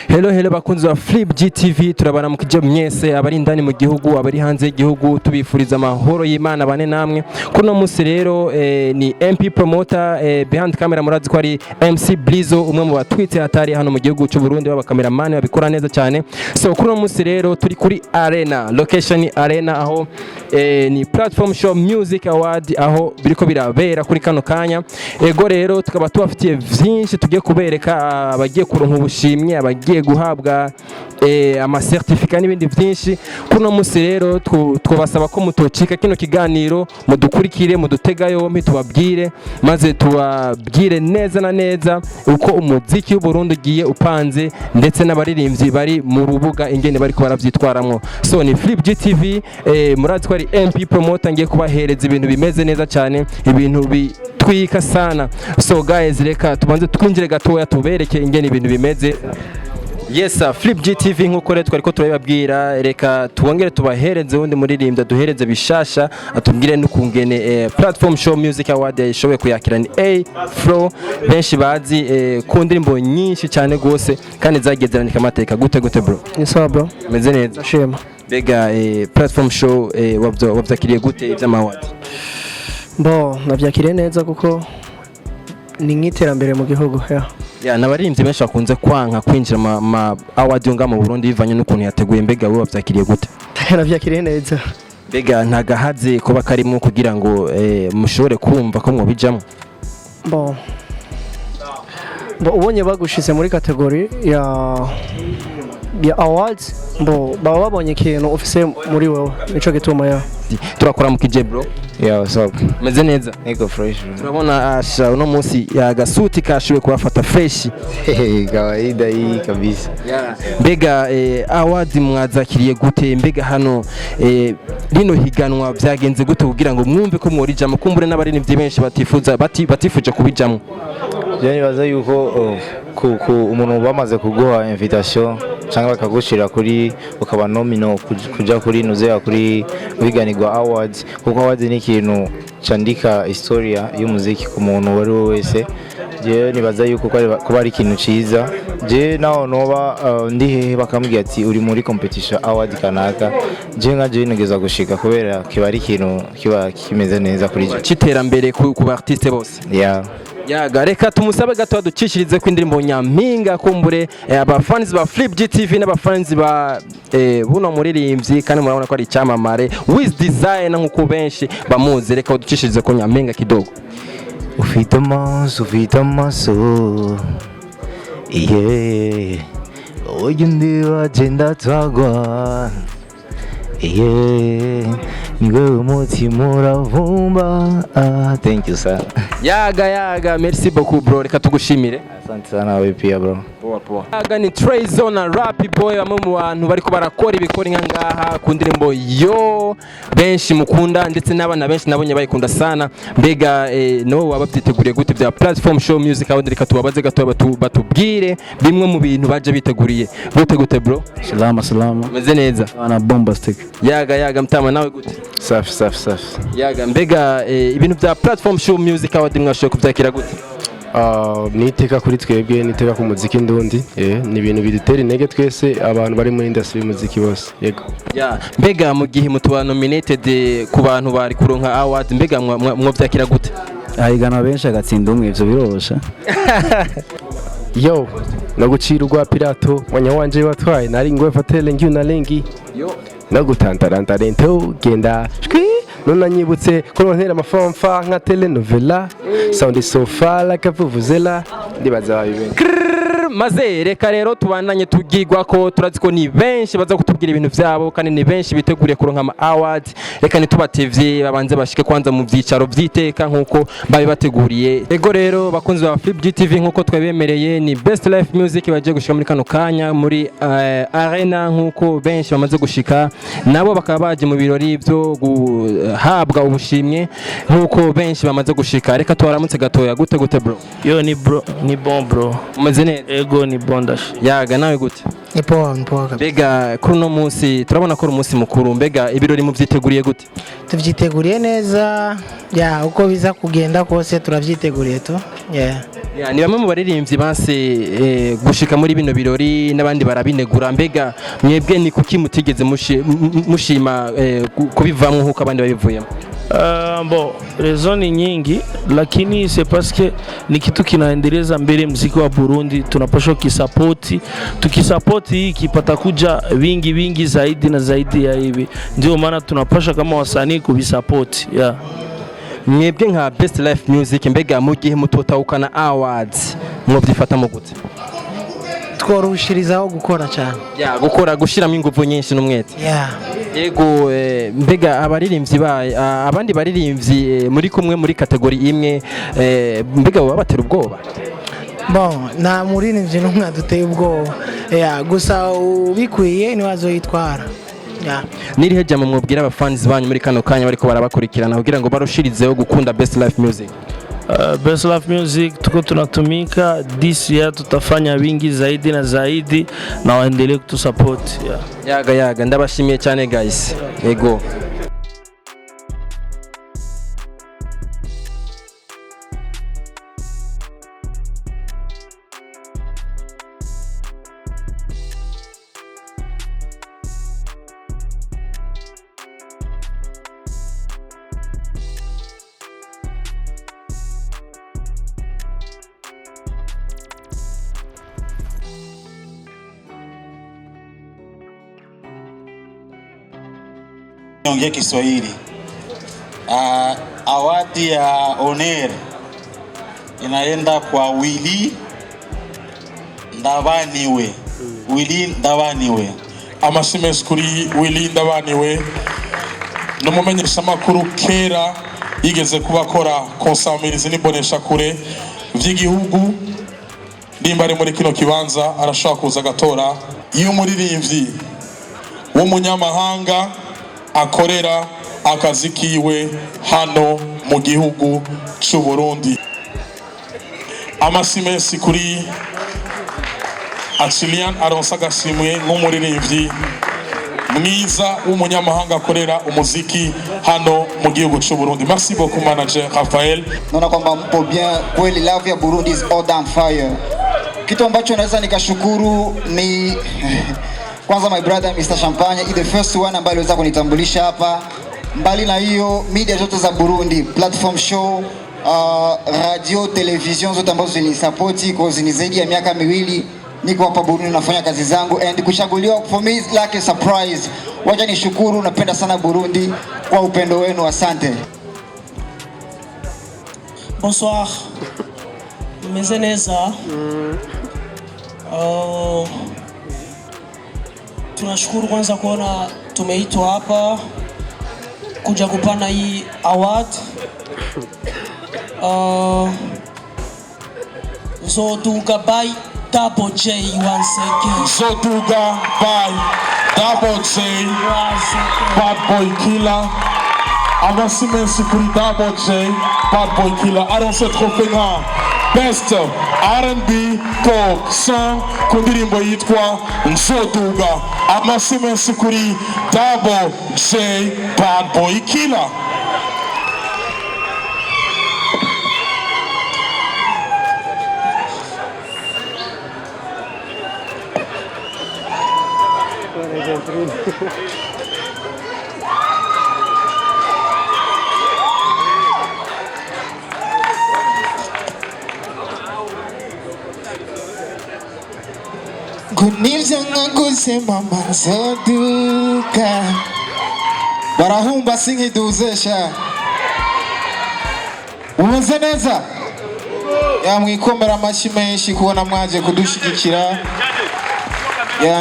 Hello bakunzi wa Flip GTV turabana mukije mwese abari indani mu gihugu abari hanze y'igihugu tubifuriza amahoro y'Imana bane namwe kuno munsi rero ni MP promoter behind camera murazi ko ari MC Blizo umwe mu batwitse hatari hano mu gihugu cy'u Burundi baba cameraman babikora neza cyane so kuno munsi rero turi kuri Arena location Arena aho ni Platform Show Music Award aho biriko birabera kuri kano kanya ego rero tukaba tubafitiye vyinshi tugiye kubereka abagiye kuronka ubushimye abagiye guhabwa ama certificate n'ibindi byinshi kuno munsi rero twabasaba ko mutocika kino kiganiro mudukurikire mudutega yombi tubabwire maze tubabwire neza na neza uko umuziki w'u Burundi ugiye upanze ndetse n'abaririmbyi bari mu rubuga ingene bari ko baravyitwaramwo so ni Flip GTV murazi ko ari MP promoter ngiye kubahereza ibintu bimeze neza cyane ibintu bitwika sana so guys reka tubanze twinjire gatoya tubereke ingene ibintu bimeze. Yes sir, Flip GTV nkuko rero twariko turababwira reka tubongere tubahereze undi muririmbyi duhereze bishasha atubwire n'ukungene Platform Show Music Award yashoboye kuyakira ni A-Flow benshi bazi ku ndirimbo nyinshi cyane gose kandi zagezeranika amateka gute bro. Yes bro. Meze neza. Shema. Bega Platform Show wavyakiriye gute ivy'amaward? Bo navyakiriye neza kuko ni nk'iterambere mu gihugu ya nabarimvye benshi bakunze kwanka kwinjira ma award yunga mu Burundi bivanye n'ukuntu yateguye mbega wowe wavyakiriye gute? Navyakiriye neza. Mbega ntagahaze kuba karimo kugira ngo mushobore kumva ko mwobijamo? Bo ubonye bagushize muri kategori ya awards bo baba babonye ikintu ufise muri wewe nico gituma ya turakora mu kije bro. Yeah, what's up? Meze neza? Ego fresh. Turabona asha uno munsi ya gasuti kashiwe kubafata fresh. Kawaida hii kabisa. Yeah. Mbega award mwazakiriye gute mbega hano rino higanwa vyagenze gute kugira ngo mwumve ko mworijamo kumbure n'abarinivye benshi batifuje kubijamo? Yani baza yuko umuntu bamaze kuguha invitation cyangwa bakagushira kuri ukaba nomino kuja kuri nuzeya kuri wiganirwa awards kuko awards ni ikintu candika historia y'umuziki ku muntu wari wese je nibaza yuko kuba ari ikintu ciza je naho noba ndihe bakambwiye ati uri muri competition award kanaka je nkaje nigeza gushika kubera kiba ari ikintu kiba kimeze neza kuri je citerambere ku artiste bose. Yeah. Yaga reka tumusabe gato ducishirize ku indirimbo Nyampinga kumbure abafans ba Flip GTV n'abafans ba buno muririmbyi kandi murabona ko ari cyamamare with design nkuko benshi bamuzi reka ducishirize ku Nyampinga kidogo. Ufite amaso yeah oye ndiba agenda twagwa yeah niwe umutima uravumba thank you sir. Yaga merci beaucoup bro reka tugushimire. Asante sana wewe pia bro. Poa. Yaga ni Trayzone na Rap Boy bamwe mu bantu bariko barakora ibikora ngaha ku ndirimbo yo benshi mukunda ndetse n'abana benshi nabonye bayikunda sana mbega no wabavyiteguriye gute bya Platform Show Music Award reka tubabaze gato batubwire bimwe mu bintu baje biteguriye gute bro? Salama. Meze neza? Ana bombastic. Yaga mtama nawe gute? Safi. Yaga mbega ibintu bya Platform Show Music Award mwashoye kuvyakira gute? Niteka kuri twebwe niteka ku muziki ndundi ni ibintu bidutera intege twese abantu bari muri industry y'umuziki bose yego. Mbega mu gihe mutuba nominated ku bantu bari kuronka award mbega mwovyakira gute? Ahigana benshi agatsinda umwe ivyo birosha. Yo nagucira urwa pirato wanya wanje watwaye nari ngwe fatele ngiyo na lengi yo nagutantaranta rento genda none nyibutse ko ntera amafamfa nka telenovela sound sofa like a vuvuzela ndibaza babibene maze reka rero tubandanye tugirwa ko turazi ko ni benshi baza kutubwira ibintu vyabo kandi ni benshi biteguriye kuronka ama award reka nitubatevye babanze bashike kwanza mu vyicaro vyiteka nkuko babe bateguriye ego rero bakunzi ba Flip GTV nkuko twabemereye ni Best Life Music baje gushika muri kano kanya muri Arena nkuko benshi bamaze gushika nabo bakaba baje mu birori byo guhabwa ubushimye nkuko benshi bamaze gushika reka twaramutse gatoya gute bro? Yo ni bon bro. Umeze neza? ego ni bondash. yaga nawe gute ni poa kabisa. mbega kuri uno munsi turabona ko ari umunsi mukuru, mbega ibirori muvyiteguriye gute? Tuvyiteguriye neza ya uko biza kugenda kose turavyiteguriye tu. Ni bamwe mu baririmbyi banse gushika muri bino birori n'abandi barabinegura, mbega mwebwe ni kuki mutigeze mushima kubivamwo nkuko abandi babivuyemo? Bon, raison ni nyingi, lakini c'est parce que ni kitu kinaendeleza mbele muziki wa Burundi, tunapaswa kisapoti. Tukisapoti hii kipata kuja vingi zaidi na zaidi ya hivi, ndio maana tunapaswa kama wasanii kuvisapoti. Mwebwe nka Best Life Music, mbega mu gihe mutotahukana awards mwovyifata gute? Tworushirizaho gukora cyane, gukora gushiramo ingufu nyinshi n'umwete. Yego, mbega abaririmbyi abandi baririmbyi muri kumwe muri kategori imwe, mbega baba batera ubwoba? Bon, nta muririmbyi n'umwe aduteye ubwoba, gusa ubikwiye ni wazoyitwara. Nirihe jambo mwobwira abafans banyu muri kano kanya bariko barabakurikirana kugira ngo barushirizeho gukunda Best Life Music? Best Life Music tuko tunatumika, this year tutafanya vingi zaidi na zaidi, na waendelee kutusupport. Yaga ndabashimiye cyane guys. Yego. Niongee Kiswahili. Awadi ya Honor inaenda kwa Willy Ndabaniwe. Amashimwe kuri Willy Ndabaniwe, n'umumenyesha makuru kera yigeze kubakora konsamirizi nibonesha kure vy'igihugu. Nimba ari muri kino kibanza arashaka kuza gatora iyo umuririmbyi w'umunyamahanga akorera akazi kiwe hano mu gihugu cy'u Burundi. Amasimesi kuri Achillian aronsa agashimwe nk'umuririmbyi mwiza w'umunyamahanga akorera umuziki hano mu gihugu cy'u Burundi. Merci beaucoup manager Raphael. Naona kwamba mpo bien kweli, love ya Burundi is all on fire. Kitu ambacho naweza nikashukuru ni kwanza my brother Mr. Champagne, the first one ambaye aliweza kunitambulisha hapa. Mbali na hiyo media zote za Burundi, platform show, radio, television zote ambazo zilisapoti kwa zini zaidi ya miaka miwili niko hapa Burundi nafanya kazi zangu, and kuchaguliwa for me is like a surprise. Wacha nishukuru, napenda sana Burundi kwa upendo wenu, asante. Bonsoir. Mezeneza. Tunashukuru kwanza kuona tumeitwa hapa kuja kupana hii award. Zoduga by Double J once again. Zoduga by Double J, Bad Boy Killer. Amasimensi kuri Double J, Bad Boy Killer. Aronse trophée nka Best R&B Pop Song ku ndirimbo yitwa Nzoduga. Amasimensi kuri Double J, Bad Boy Killer. Kunilza ngusema Nzoduga barahumba singiduzesha. Umeze neza? Yamwikomera amashi menshi kubona mwaje kudushigikira.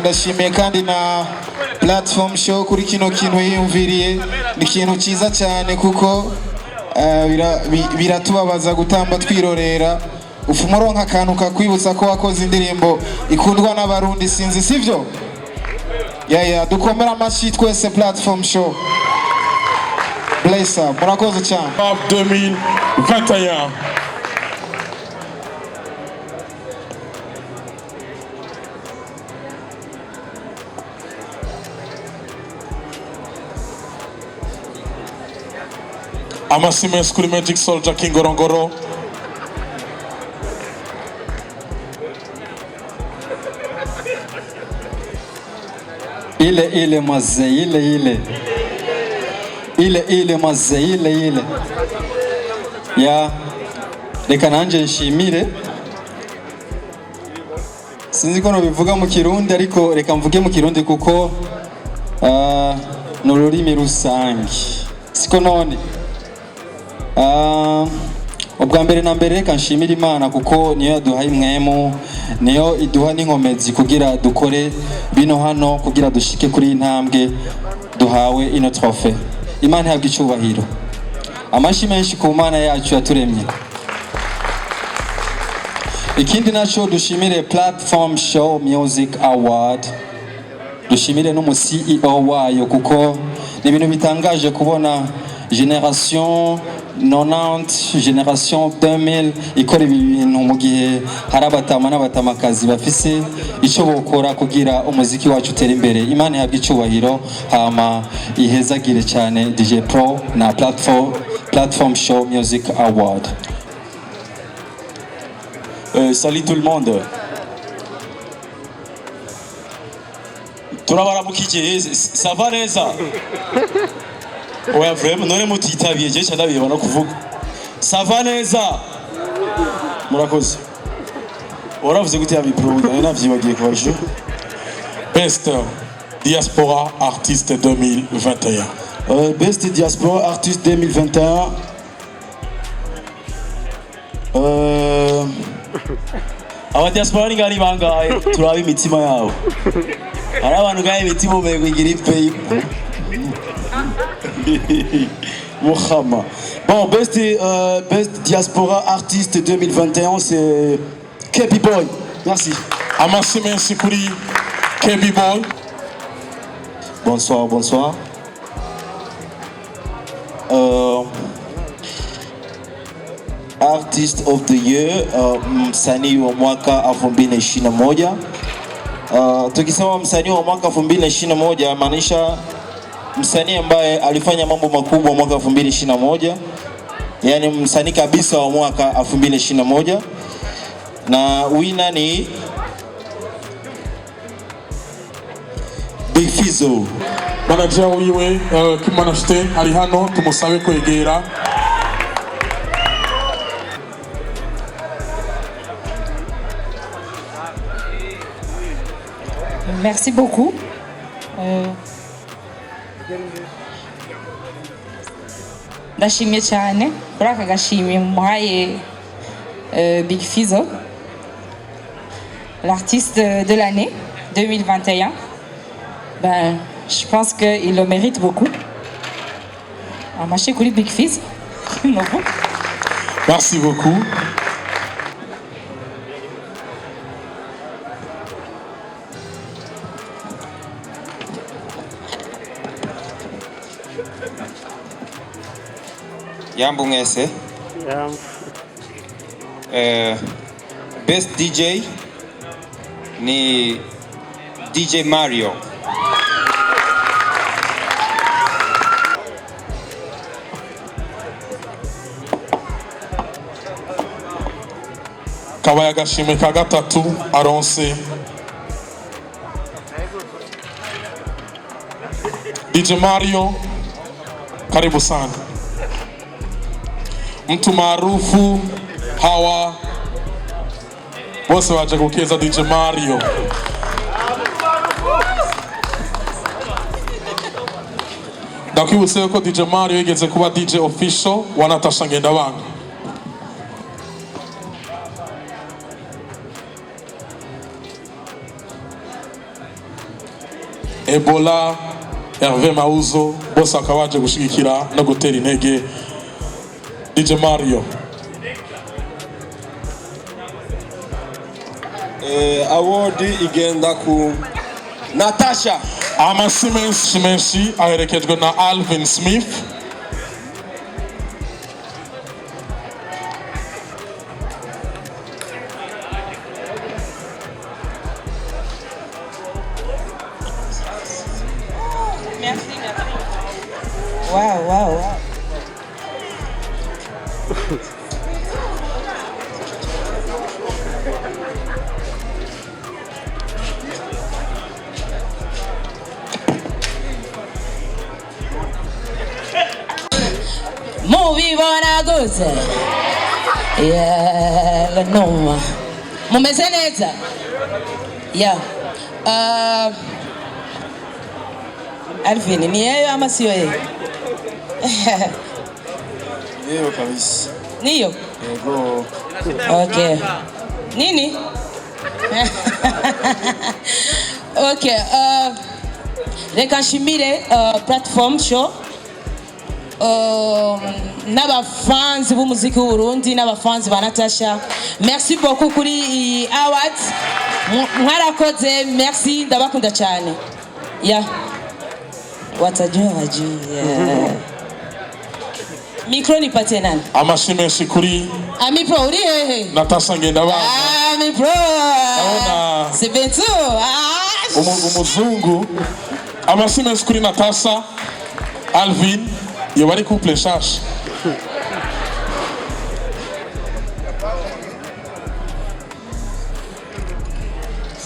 Ndashimiye kandi na platform show kuri kino kintu yiyumviriye. Ni kintu cyiza cyane kuko biratubabaza gutamba twirorera. Ufumuronka akantu kakwibutsa ko wakoze indirimbo ikundwa n'abarundi, sinzi sivyo? Dukomera amashi twese platform show. Bless up. Murakoze cyane. 2021. amashyi menshi kuri Magic Soldier King Ngorongoro. Ile maze ile maze ile ya reka nanje nshimire, sinzi ko bivuga mu Kirundi ariko reka mvuge mu Kirundi kuko n'ururimi rusange siko none. Ubwa mbere na mbere reka nshimire Imana kuko niyo yaduhaye imwemu, niyo iduha n'inkomezi kugira dukore bino hano, kugira dushike kuri intambwe duhawe ino trofe. Imana ihabwa icyubahiro, amashyi menshi ku Mana yacu yaturemye. Ikindi naco dushimire Platform Show Music Award, dushimire n'umu CEO wayo kuko ni ibintu bitangaje kubona generation 90 generation 2000 ikora ibi bintu mu gihe hari abatama n'abatamakazi bafise icyo bokora kugira umuziki wacu utere imbere. Imana ihabwa icyubahiro, hama ihezagire cyane DJ Pro na Platform Show Music Award. Salut tout le monde. Turabaramukije, ça va neza? Oya vraiment none mutitabiye je cyadabiye bana kuvuga. Ça va neza? Murakoze. Uravuze gute ya micro navyibagiye kwaje. Best Diaspora Artiste 2021. Best Diaspora Artiste 2021. Aba diaspora ngari bangaye turaba imitima yabo. Hari abantu gaye imitima umego igira ipe. Mohamed. Bon, best Diaspora Artiste 2021, c'est KB Boy. Merci. Amasi merci kuri KB Boy. Bonsoir. Artist of the Year, msanii wa mwaka 2021. Tukisema msanii wa mwaka 2021 maanisha msanii ambaye alifanya mambo makubwa mwaka 2021, yani msanii kabisa wa mwaka 2021, na winner ni Big Fizzo. Manager wiwe Kimanashte ari hano, tumusabe kwegera. Merci beaucoup. Ndashimye cyane kuri aka gashimye muhaye Big Fizzo, l'artiste de l'année 2021. Ben, je pense qu'il le mérite beaucoup. Amashyi kuri Big Fizzo. Merci beaucoup. Yambu mwese. Best DJ ni DJ Mario. Kabaye agashimwe ka gatatu aronse DJ Mario, karibu sana. Mtu maarufu hawa bose waje gukeza DJ Mario. Ndakwibutse ko DJ Mario yigeze kuba DJ official wa Natasha Ngendabanga. Ebola, Hervé Mauzo bose akaba baje gushigikira no gutera intege DJ Mario. Award igenda ku Natasha. Amasi menshi aherekejwe na Alvin Smith. Wow. good. Yeah, no. Mumeze neza? Yeah. Alvin, ni yeye ama sio yeye? Niyo kabisa. Niyo? Yego. Okay. Nini? Okay, reka nshimire platform show n'abafanzi b'umuziki w'Uburundi n'abafanzi ba Natasha. Merci beaucoup kuri awards. Mwarakoze, merci, ndabakunda cyane. Yeah. Watajua wajui. Yeah. Mikro nipatie nani? Amashime shikuri. Amipro uri hehe? Natasha Ngendabanka. Amipro. Naona. Sebentu. Umuzungu. Amashime shikuri Natasha. Alvin. Yo bari couple shash.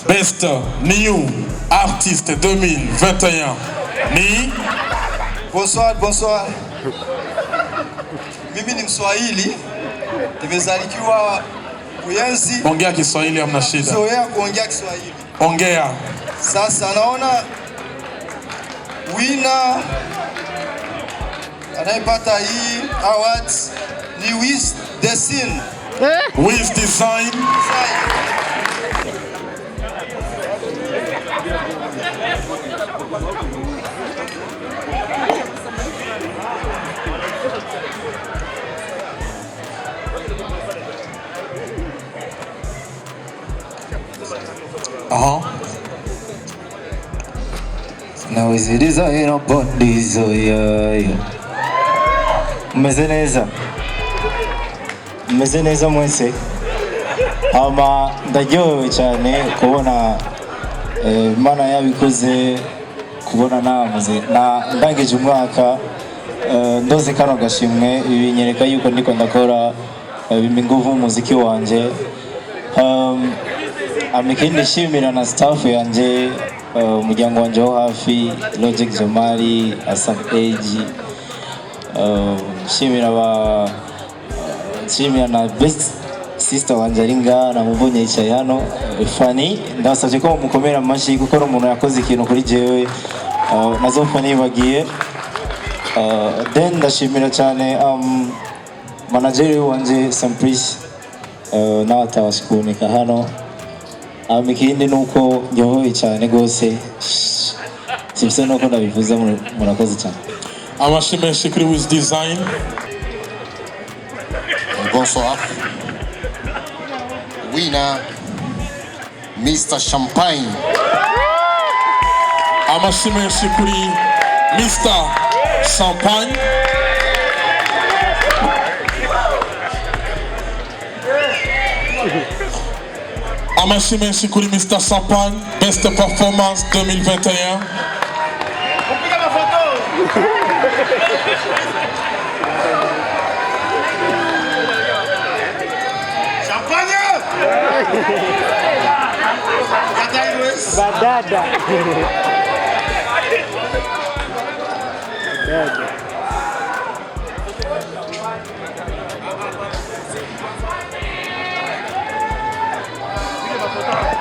Best New Artist 2021. Ni. Bonsoir, bonsoir. Mimi ni Mswahili. Nimezaliwa Buyenzi. Ongea Kiswahili hamna shida. Zoea kuongea Kiswahili. Ongea. Sasa naona winner anayepata hii awards ni Wiz Design. Wiz Design. Now is it design or bodies, oh yeah. Mmeze neza mwese. Ndaryohewe cyane kubona Imana yabikoze, kubona ndangije umwaka ndoze kano gashimwe. Ibi nyereka yuko ndiko ndakora ingufu umuziki wanje. Amikindi shimira na staff yanje, umuryango wanje wo hafi, Logic Jamari, Asaf Age, shimira na best sister wanje aringa na mubonye yicaye hano Fanny. Ndasabye ko mukomera amashi kuko ari umuntu yakoze ikintu kuri jewe nazo Fanny bagiye. Then ndashimira cyane manager wanje Sampris nawe atabashikunika hano. Ikindi nuko nyohoye cyane gose, sibise nuko ndabivuze, murakoze cyane. Amashime shikuri Wiz Design. Bonsoir. Winner Mr. Champagne. Amashime shikuri Mr. Champagne. Amashime shikuri Mr. Champagne. Best Performance 2021. Badada.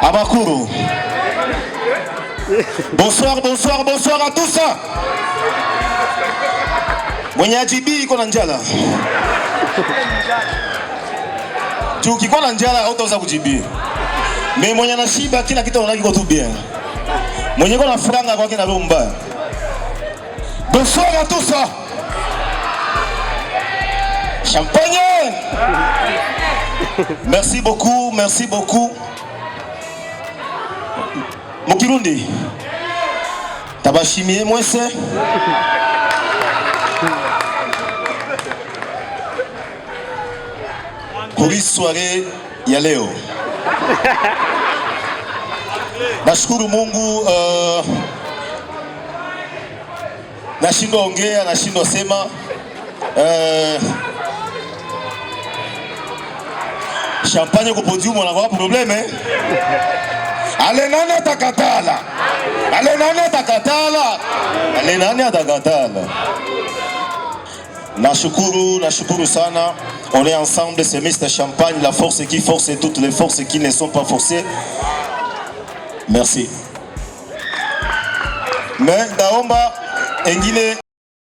Abakuru. Bonsoir, bonsoir, bonsoir à tous. Mwenye ajibi iko na njala. Ukikuwa na njala hautaweza kujibi. Mimi mwenye anashiba kila kitu anaona kiko tu bien. Mwenye kuna franga kwake na roho mbaya. Bonsoir à tous. Champagne. Merci beaucoup, merci beaucoup. Mukirundi. Tabashimie mwese. Kuri soirée ya leo. Nashukuru Mungu, nashindwa ongea, nashindwa sema. Champagne kwa podium wanakuwa probleme. Ale nani atakatala? Ale nani atakatala? Ale nani atakatala? Nashukuru sana. On est ensemble, c'est Mr. Champagne, la force qui force et toutes les forces qui ne sont pas forcées. Merci. Mais naomba engine